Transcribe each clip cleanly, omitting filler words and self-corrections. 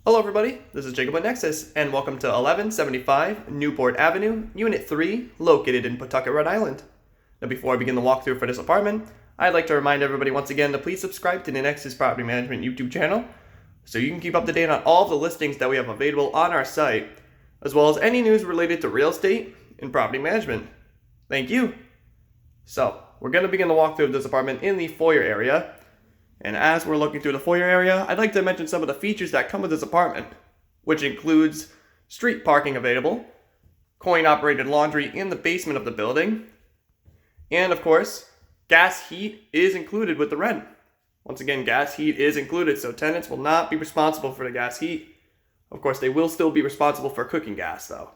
Hello everybody, this is Jacob with Nexus, and welcome to 1175 Newport Avenue, Unit 3, located in Pawtucket, Rhode Island. Now before I begin the walkthrough for this apartment, I'd like to remind everybody once again to please subscribe to the Nexus Property Management YouTube channel, so you can keep up to date on all of the listings that we have available on our site, as well as any news related to real estate and property management. Thank you! So, we're going to begin the walkthrough of this apartment in the foyer area. And as we're looking through the foyer area, I'd like to mention some of the features that come with this apartment, which includes street parking available, coin-operated laundry in the basement of the building, and of course, gas heat is included with the rent. Once again, gas heat is included, so tenants will not be responsible for the gas heat. Of course, they will still be responsible for cooking gas, though.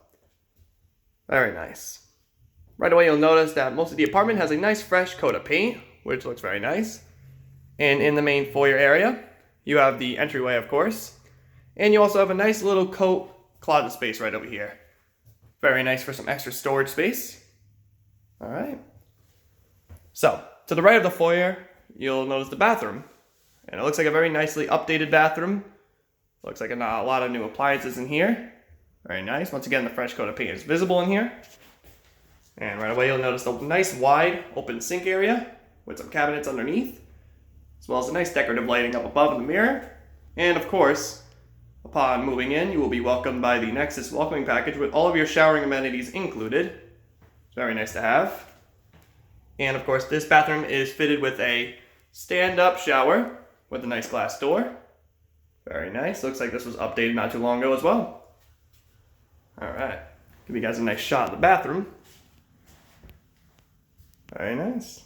Very nice. Right away, you'll notice that most of the apartment has a nice fresh coat of paint, which looks very nice. And in the main foyer area, you have the entryway, of course. And you also have a nice little coat closet space right over here. Very nice for some extra storage space. All right. So, to the right of the foyer, you'll notice the bathroom. And it looks like a very nicely updated bathroom. Looks like a lot of new appliances in here. Very nice. Once again, the fresh coat of paint is visible in here. And right away, you'll notice the nice wide open sink area with some cabinets underneath, as well as a nice decorative lighting up above in the mirror. And of course, upon moving in, you will be welcomed by the Nexus welcoming package with all of your showering amenities included. It's very nice to have. And of course, this bathroom is fitted with a stand-up shower with a nice glass door. Very nice. Looks like this was updated not too long ago as well. All right. Give you guys a nice shot of the bathroom. Very nice.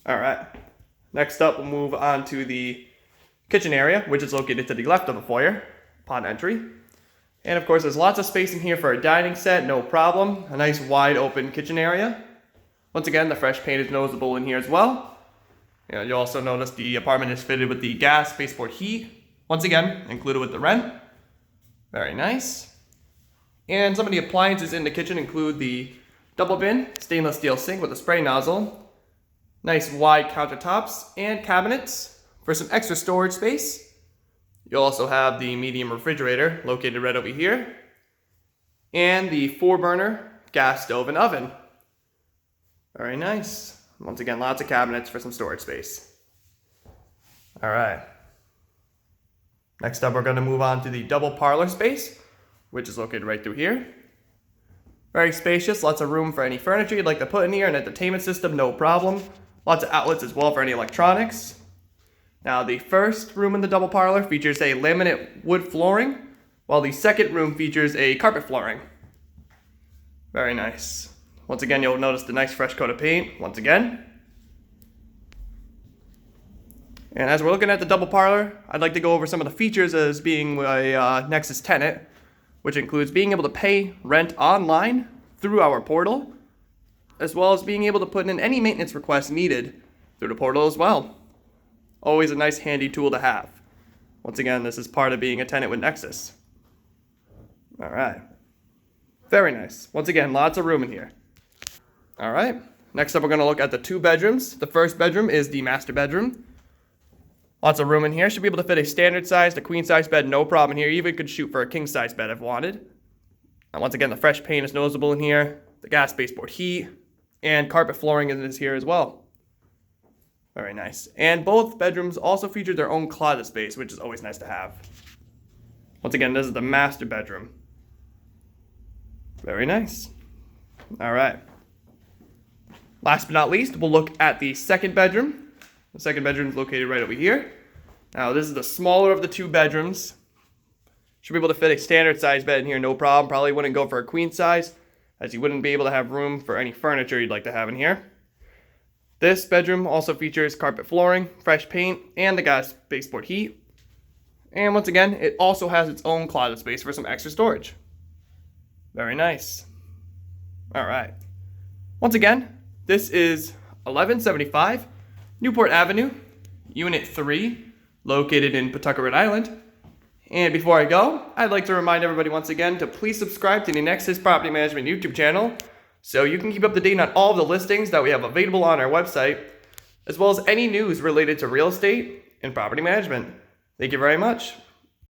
All right. Next up, we'll move on to the kitchen area, which is located to the left of the foyer upon entry. And of course, there's lots of space in here for a dining set, no problem. A nice wide open kitchen area. Once again, the fresh paint is noticeable in here as well. And you'll also notice the apartment is fitted with the gas spaceport heat. Once again, included with the rent. Very nice. And some of the appliances in the kitchen include the double bin stainless steel sink with a spray nozzle, nice wide countertops and cabinets for some extra storage space. You'll also have the medium refrigerator located right over here, and the 4-burner gas stove and oven. Very nice. Once again, lots of cabinets for some storage space. All right. Next up, we're going to move on to the double parlor space, which is located right through here. Very spacious, lots of room for any furniture you'd like to put in here, an entertainment system, no problem. Lots of outlets as well for any electronics. Now, the first room in the double parlor features a laminate wood flooring, while the second room features a carpet flooring. Very nice. Once again, you'll notice the nice fresh coat of paint, once again. And as we're looking at the double parlor, I'd like to go over some of the features as being a Nexus tenant, which includes being able to pay rent online through our portal, as well as being able to put in any maintenance requests needed through the portal as well. Always a nice handy tool to have. Once again, this is part of being a tenant with Nexus. All right. Very nice. Once again, lots of room in here. All right. Next up, we're going to look at the 2 bedrooms. The first bedroom is the master bedroom. Lots of room in here. Should be able to fit a standard size to queen size bed, no problem in here. Even could shoot for a king size bed if wanted. And once again, the fresh paint is noticeable in here. The gas spaceport heat and carpet flooring is here as well. Very nice. And both bedrooms also feature their own closet space, which is always nice to have. Once again, this is the master bedroom. Very nice. All right. Last but not least, we'll look at the second bedroom. The second bedroom is located right over here. Now, this is the smaller of the 2 bedrooms. Should be able to fit a standard size bed in here, no problem. Probably wouldn't go for a queen size, as you wouldn't be able to have room for any furniture you'd like to have in here. This bedroom also features carpet flooring, fresh paint, and the gas spaceport heat. And once again, it also has its own closet space for some extra storage. Very nice. All right. Once again, this is 1175 Newport Avenue, Unit 3, located in Pawtucket, Rhode Island. And before I go, I'd like to remind everybody once again to please subscribe to the Nexus Property Management YouTube channel so you can keep up to date on all of the listings that we have available on our website, as well as any news related to real estate and property management. Thank you very much.